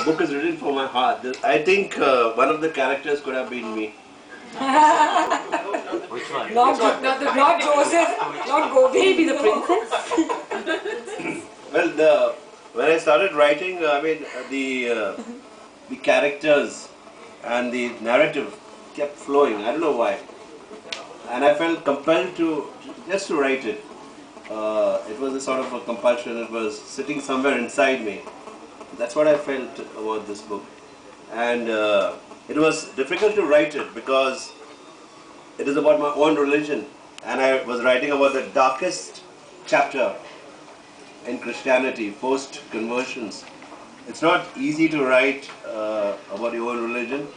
book is written for my heart. I think one of the characters could have been me. Which one? Not Joseph, not Gopi, be the princess. Well, when I started writing, the characters and the narrative kept flowing. I don't know why, and I felt compelled to just to write it. It was a sort of a compulsion. It was sitting somewhere inside me. That's what I felt about this book, and it was difficult to write it because it is about my own religion, and I was writing about the darkest chapter in Christianity, post-conversions. It's not easy to write about your own religion,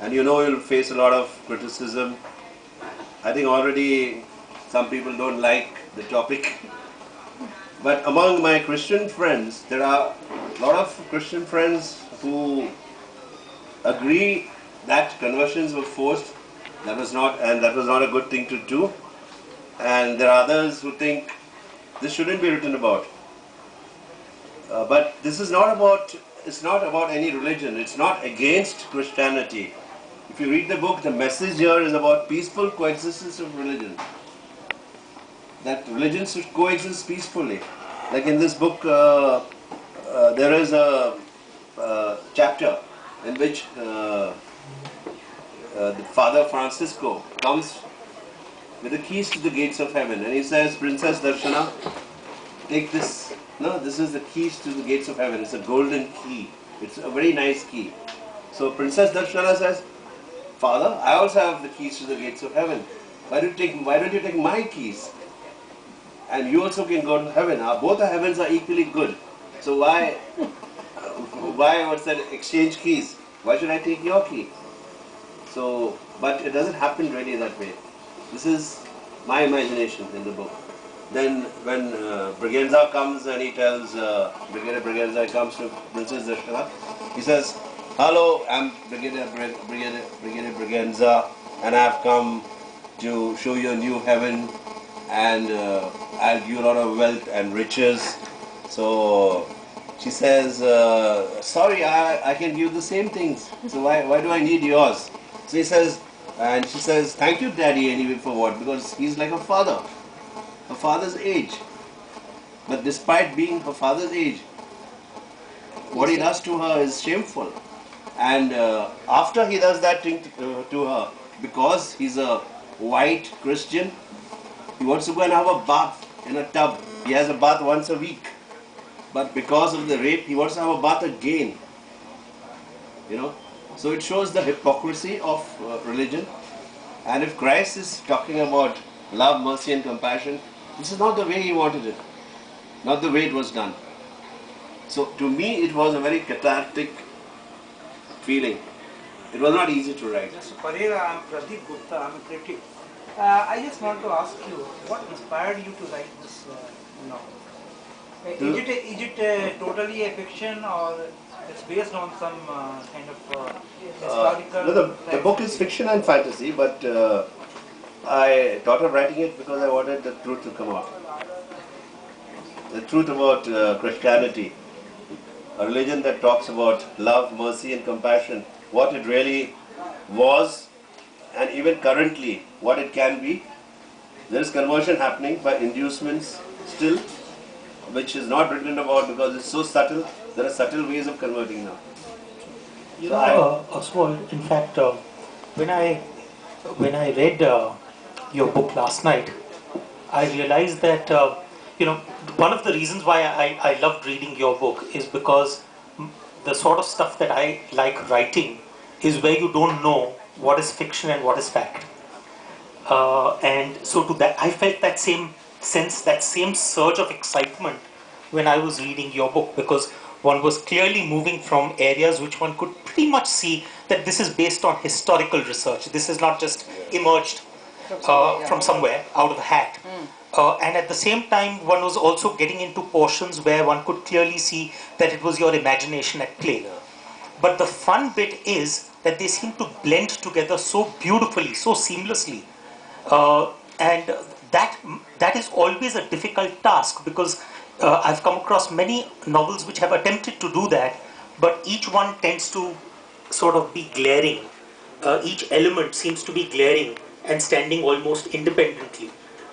and you'll face a lot of criticism. I think already some people don't like the topic. But among my Christian friends, there are a lot of Christian friends who agree that conversions were forced. That was not a good thing to do. And there are others who think this shouldn't be written about. But this is not about. It's not about any religion. It's not against Christianity. If you read the book, the message here is about peaceful coexistence of religion. That religions should coexist peacefully. Like in this book, there is a chapter in which the Father Francisco comes with the keys to the gates of heaven, and he says, "Princess Darshana, take this. No, this is the keys to the gates of heaven. It's a golden key. It's a very nice key." So Princess Darshana says, "Father, I also have the keys to the gates of heaven. Why don't you take my keys? And you also can go to heaven. Both the heavens are equally good. So why what's that, exchange keys? Why should I take your key?" So, but it doesn't happen really that way. This is my imagination in the book. Then when Braganza comes and he tells, Brigadier Braganza comes to Princess Darshana, he says, "Hello, I'm Brigadier Braganza, and I've come to show you a new heaven, and I'll give you a lot of wealth and riches." So she says, "Sorry, I can give the same things. So why do I need yours?" So he says, and she says, "Thank you, Daddy, anyway, for what? Because he's like a father, her father's age. But despite being her father's age, what he does to her is shameful. And after he does that thing to her, because he's a white Christian, he wants to go and have a bath in a tub. He has a bath once a week. But because of the rape, he wants to have a bath again. So it shows the hypocrisy of religion. And if Christ is talking about love, mercy and compassion, this is not the way he wanted it. Not the way it was done. So to me, it was a very cathartic feeling. It was not easy to write. Mr. Pereira, I'm Pradeep Gupta, I'm a critic. I just want to ask you, what inspired you to write this novel? Is it totally a fiction, or it's based on some kind of historical... The book is fiction and fantasy, but I thought of writing it because I wanted the truth to come out. The truth about Christianity, a religion that talks about love, mercy and compassion, what it really was, and even currently what it can be. There is conversion happening by inducements still, which is not written about because it's so subtle. There are subtle ways of converting now. Oswald, in fact, when I read your book last night, I realized that one of the reasons why I loved reading your book is because the sort of stuff that I like writing is where you don't know what is fiction and what is fact. And so to that, I felt that same sense, that same surge of excitement when I was reading your book, because one was clearly moving from areas which one could pretty much see that this is based on historical research. This is not just emerged from somewhere out of a hat. And at the same time, one was also getting into portions where one could clearly see that it was your imagination at play. But the fun bit is that they seem to blend together so beautifully, so seamlessly. And that is always a difficult task, because I've come across many novels which have attempted to do that, but each one tends to sort of be glaring. Each element seems to be glaring and standing almost independently.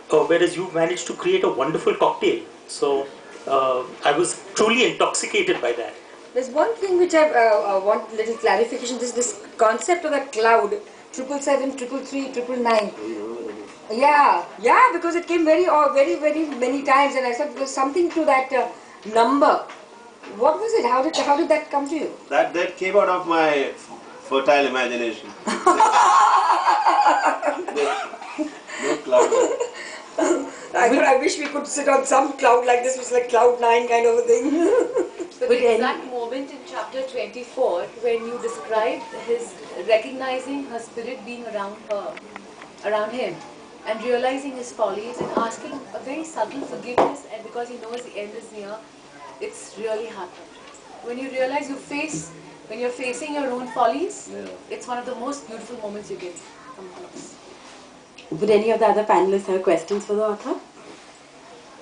Whereas you've managed to create a wonderful cocktail. So I was truly intoxicated by that. There's one thing which I want little clarification. This concept of the cloud, 777, 333, 999. Yeah, because it came very very many times, and I thought there's something to that number. What was it? How did that come to you? That came out of my fertile imagination. No cloud. I wish we could sit on some cloud like this, which is like cloud 9 kind of a thing. So the exact moment in chapter 24 when you described his recognizing her spirit being around him, and realizing his follies and asking a very subtle forgiveness, and because he knows the end is near, it's really heartbreaking. When you realize when you're facing your own follies, it's one of the most beautiful moments you get from books. Would any of the other panelists have questions for the author?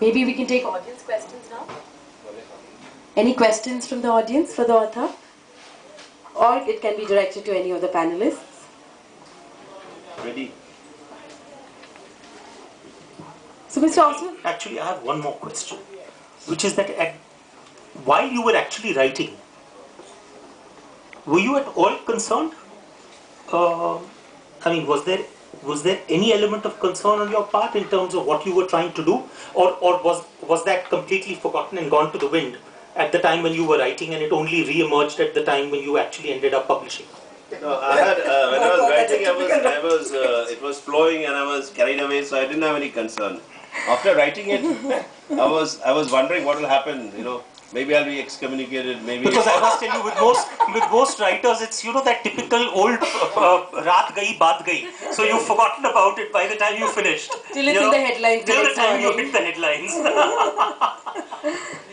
Maybe we can take audience questions now. Any questions from the audience for the author? Or it can be directed to any of the panelists. Ready? So Mr. Oswald? Actually, I have one more question, which is that while you were actually writing, were you at all concerned? I mean, was there any element of concern on your part in terms of what you were trying to do, or was that completely forgotten and gone to the wind at the time when you were writing, and it only re-emerged at the time when you actually ended up publishing? No, I had when I was writing, it was flowing and I was carried away, so I didn't have any concern. After writing it, I was wondering what will happen. Maybe I'll be excommunicated. Maybe because I must tell you, with most writers, it's that typical old raat gayi baat gayi. So you've forgotten about it by the time you finished. Till it's in the headlines. Till the time you hit the headlines.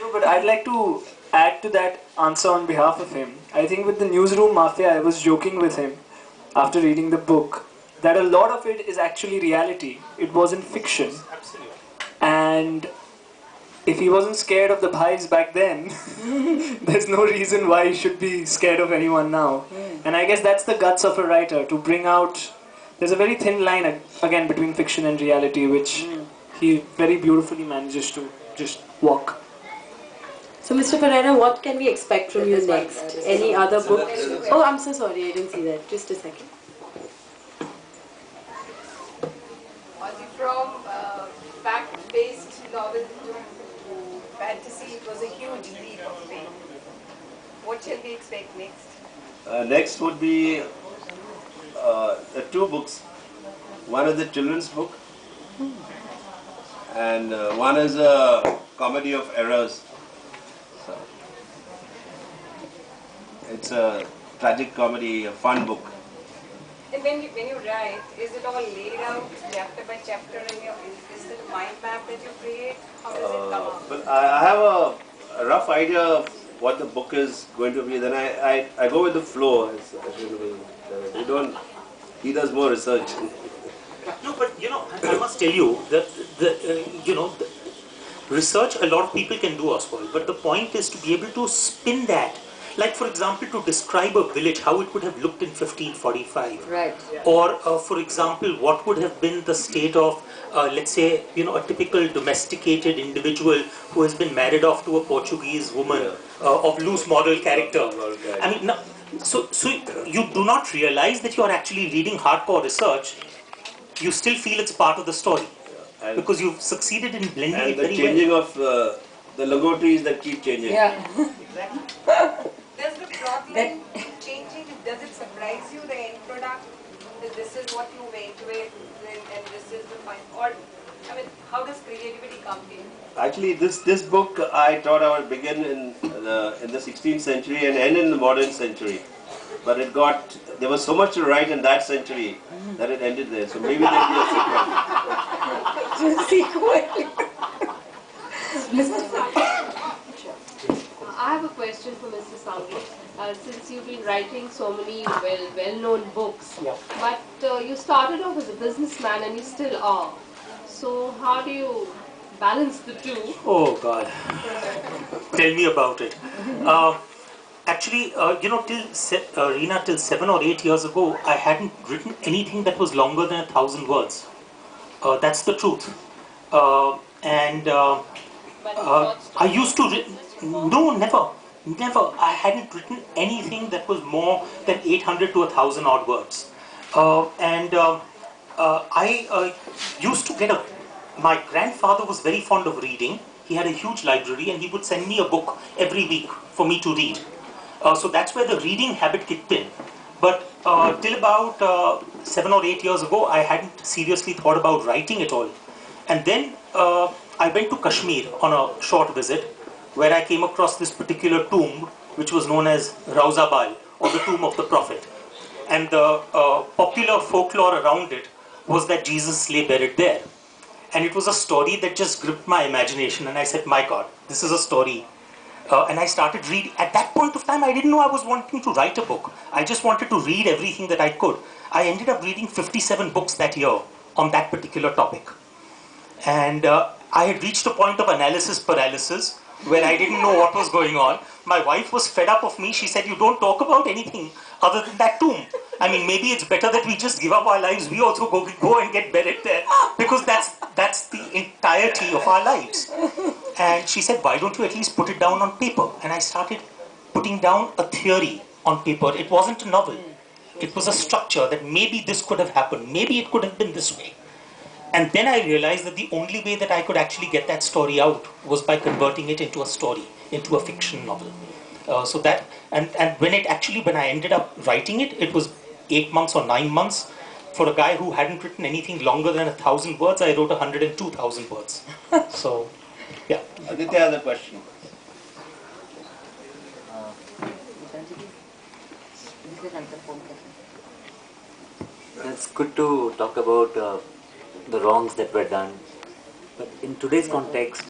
No, but I'd like to add to that answer on behalf of him. I think with the newsroom mafia, I was joking with him after reading the book that a lot of it is actually reality. It wasn't fiction. Absolutely. And if he wasn't scared of the bhais back then, there's no reason why he should be scared of anyone now. And I guess that's the guts of a writer, to bring out... There's a very thin line, again, between fiction and reality, which he very beautifully manages to just walk. So Mr. Pereira, what can we expect from you next? Any other books? Oh, I'm so sorry, I didn't see that. Just a second. From fact-based novel to fantasy, it was a huge leap of faith. What shall we expect next? Next would be two books. One is a children's book, and one is a comedy of errors. So, it's a tragic comedy, a fun book. And when you write, is it all laid out chapter by chapter in your, is it a mind map that you create? How does it come out? But I have a rough idea of what the book is going to be. Then I go with the flow. He does more research. No, but I must tell you that the research a lot of people can do, Oswald. But the point is to be able to spin that. Like, for example, to describe a village, how it would have looked in 1545. Right. Or, for example, what would have been the state of, let's say, a typical domesticated individual who has been married off to a Portuguese woman of loose moral character. I mean, so you do not realize that you are actually reading hardcore research. You still feel it's part of the story. Because you've succeeded in blending it very well. And the changing of the logo trees that keep changing. Yeah. Exactly. Does the plot line keep changing? Does it surprise you, the end product, that this is what you went with and this is the final? Or, I mean, how does creativity come in? Actually, this book I thought I would begin in the 16th century and end in the modern century. But there was so much to write in that century that it ended there. So maybe there'll be a sequel. I have a question for Mr. Sanghi. Since you've been writing so many well-known books, but you started off as a businessman and you still are. So how do you balance the two? Oh God, tell me about it. Actually, Reena, till 7 or 8 years ago, I hadn't written anything that was longer than 1,000 words. That's the truth. And I used to no, never. I hadn't written anything that was more than 800 to 1,000 odd words. I used to get my grandfather was very fond of reading. He had a huge library and he would send me a book every week for me to read. So that's where the reading habit kicked in. But till about 7 or 8 years ago, I hadn't seriously thought about writing at all. And then I went to Kashmir on a short visit, where I came across this particular tomb, which was known as Rawza Bal, or the tomb of the Prophet. And the popular folklore around it was that Jesus lay buried there. And it was a story that just gripped my imagination, and I said, my God, this is a story. And I started reading. At that point of time, I didn't know I was wanting to write a book. I just wanted to read everything that I could. I ended up reading 57 books that year on that particular topic. And I had reached a point of analysis paralysis where I didn't know what was going on. My wife was fed up of me. She said, you don't talk about anything other than that tomb. I mean, maybe it's better that we just give up our lives. We also go and get buried there, because that's the entirety of our lives. And she said, why don't you at least put it down on paper? And I started putting down a theory on paper. It wasn't a novel. It was a structure that maybe this could have happened. Maybe it could have been this way. And then I realized that the only way that I could actually get that story out was by converting it into a story, into a fiction novel. So that, and when I ended up writing it, it was 8 months or 9 months. For a guy who hadn't written anything longer than 1,000 words, I wrote 102,000 words. So, yeah. Aditya has a question. It's good to talk about the wrongs that were done, but in today's context,